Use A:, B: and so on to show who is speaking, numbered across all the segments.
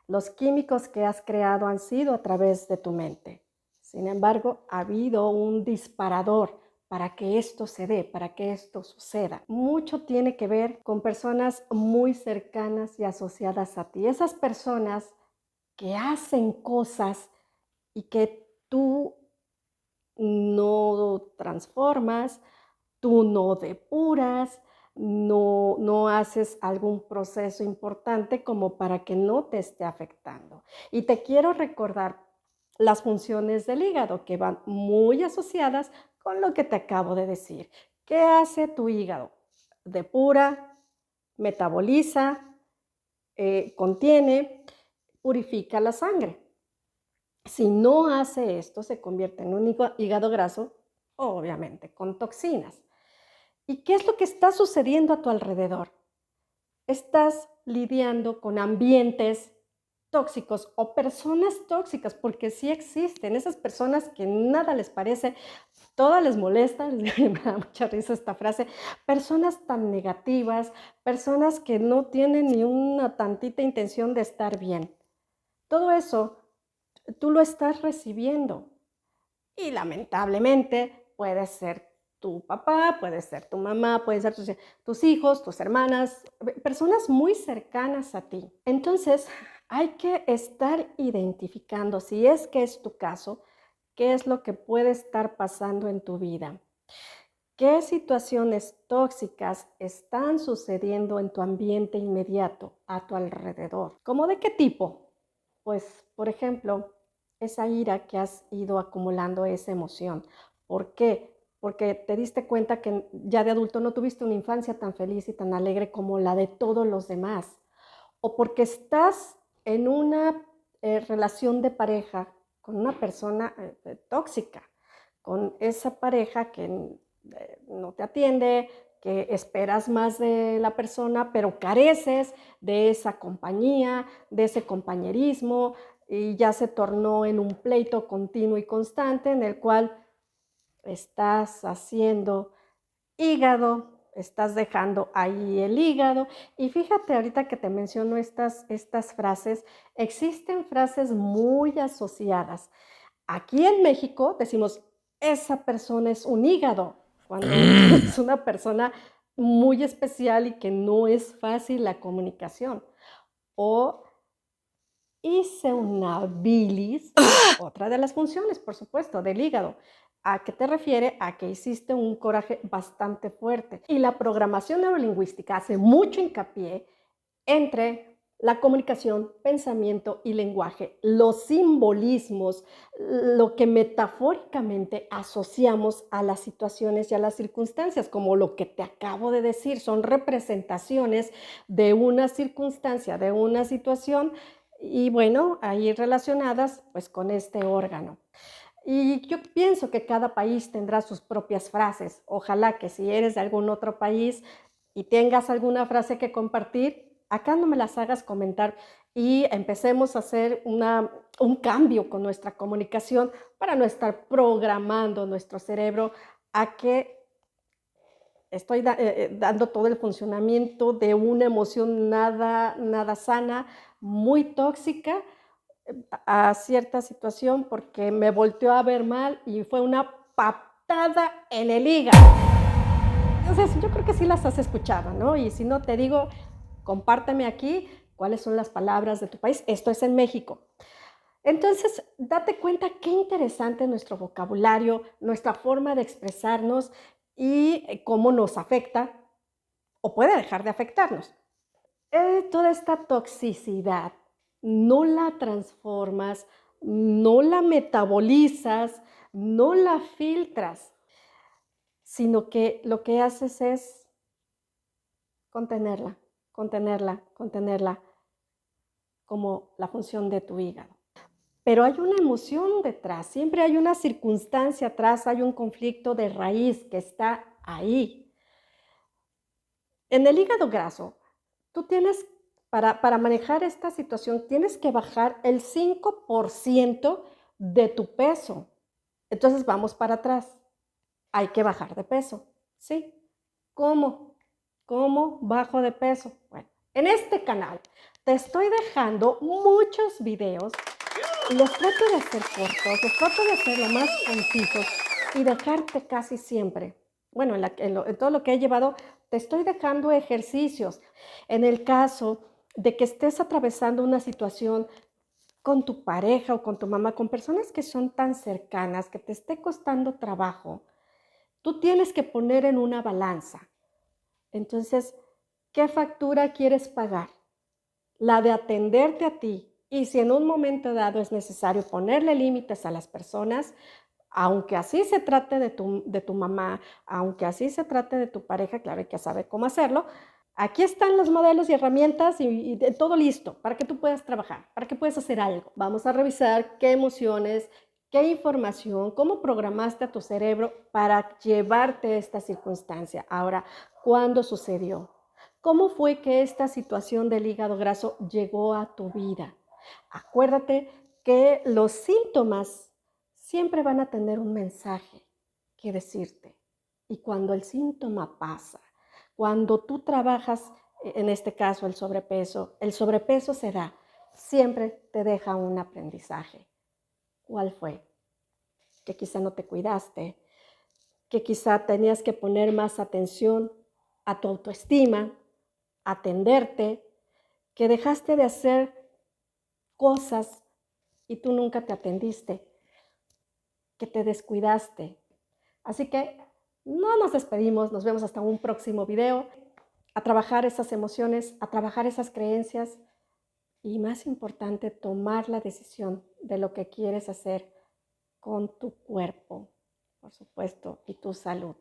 A: Los químicos que has creado han sido a través de tu mente. Sin embargo, ha habido un disparador para que esto se dé, para que esto suceda. Mucho tiene que ver con personas muy cercanas y asociadas a ti. Esas personas que hacen cosas y que tú no transformas, tú no depuras, no haces algún proceso importante como para que no te esté afectando. Y te quiero recordar las funciones del hígado que van muy asociadas con lo que te acabo de decir. ¿Qué hace tu hígado? Depura, metaboliza, contiene, purifica la sangre. Si no hace esto, se convierte en un hígado graso, obviamente con toxinas. ¿Y qué es lo que está sucediendo a tu alrededor? Estás lidiando con ambientes tóxicos o personas tóxicas, porque sí existen esas personas que nada les parece, todo les molesta, me da mucha risa esta frase, personas tan negativas, personas que no tienen ni una tantita intención de estar bien. Todo eso tú lo estás recibiendo y lamentablemente puede ser tu papá, puede ser tu mamá, pueden ser tus hijos, tus hermanas, personas muy cercanas a ti. Entonces, hay que estar identificando, si es que es tu caso, qué es lo que puede estar pasando en tu vida. ¿Qué situaciones tóxicas están sucediendo en tu ambiente inmediato, a tu alrededor? ¿Cómo de qué tipo? Pues, por ejemplo, esa ira que has ido acumulando, esa emoción. ¿Por qué? Porque te diste cuenta que ya de adulto no tuviste una infancia tan feliz y tan alegre como la de todos los demás. O porque estás en una relación de pareja con una persona tóxica, con esa pareja que no te atiende, que esperas más de la persona, pero careces de esa compañía, de ese compañerismo, y ya se tornó en un pleito continuo y constante en el cual estás haciendo hígado, estás dejando ahí el hígado. Y fíjate, ahorita que te menciono estas frases, existen frases muy asociadas. Aquí en México decimos, esa persona es un hígado, cuando es una persona muy especial y que no es fácil la comunicación. O hice una bilis, otra de las funciones, por supuesto, del hígado. ¿A qué te refiere? A que hiciste un coraje bastante fuerte. Y la programación neurolingüística hace mucho hincapié entre la comunicación, pensamiento y lenguaje, los simbolismos, lo que metafóricamente asociamos a las situaciones y a las circunstancias, como lo que te acabo de decir, son representaciones de una circunstancia, de una situación, y bueno, ahí relacionadas pues con este órgano. Y yo pienso que cada país tendrá sus propias frases. Ojalá que si eres de algún otro país y tengas alguna frase que compartir, acá no me las hagas comentar y empecemos a hacer un cambio con nuestra comunicación para no estar programando nuestro cerebro a que estoy dando todo el funcionamiento de una emoción nada sana, muy tóxica, a cierta situación porque me volteó a ver mal y fue una patada en el hígado. Entonces, yo creo que sí las has escuchado, ¿no? Y si no, te digo, compárteme aquí cuáles son las palabras de tu país. Esto es en México. Entonces, date cuenta qué interesante nuestro vocabulario, nuestra forma de expresarnos y cómo nos afecta o puede dejar de afectarnos. Toda esta toxicidad no la transformas, no la metabolizas, no la filtras, sino que lo que haces es contenerla, contenerla, contenerla, como la función de tu hígado. Pero hay una emoción detrás, siempre hay una circunstancia atrás, hay un conflicto de raíz que está ahí. En el hígado graso, tú tienes, para manejar esta situación, tienes que bajar el 5% de tu peso. Entonces vamos para atrás. Hay que bajar de peso, ¿sí? ¿Cómo? ¿Cómo bajo de peso? Bueno, en este canal te estoy dejando muchos videos, los trato de hacer cortos, los trato de hacer lo más concisos y dejarte casi siempre, bueno, en todo lo que he llevado, te estoy dejando ejercicios. En el caso de que estés atravesando una situación con tu pareja o con tu mamá, con personas que son tan cercanas, que te esté costando trabajo, tú tienes que poner en una balanza. Entonces, ¿qué factura quieres pagar? La de atenderte a ti. Y si en un momento dado es necesario ponerle límites a las personas, aunque así se trate de tu mamá, aunque así se trate de tu pareja, claro, hay que saber cómo hacerlo. Aquí están los modelos y herramientas y de todo listo para que tú puedas trabajar, para que puedas hacer algo. Vamos a revisar qué emociones, qué información, cómo programaste a tu cerebro para llevarte a esta circunstancia. Ahora, ¿cuándo sucedió? ¿Cómo fue que esta situación del hígado graso llegó a tu vida? Acuérdate que los síntomas siempre van a tener un mensaje que decirte. Y cuando el síntoma pasa, cuando tú trabajas, en este caso el sobrepeso se da, siempre te deja un aprendizaje. ¿Cuál fue? Que quizá no te cuidaste, que quizá tenías que poner más atención a tu autoestima, atenderte, que dejaste de hacer cosas y tú nunca te atendiste, que te descuidaste. Así que no nos despedimos, nos vemos hasta un próximo video. A trabajar esas emociones, a trabajar esas creencias y más importante, tomar la decisión de lo que quieres hacer con tu cuerpo, por supuesto, y tu salud.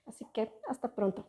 A: Así que hasta pronto.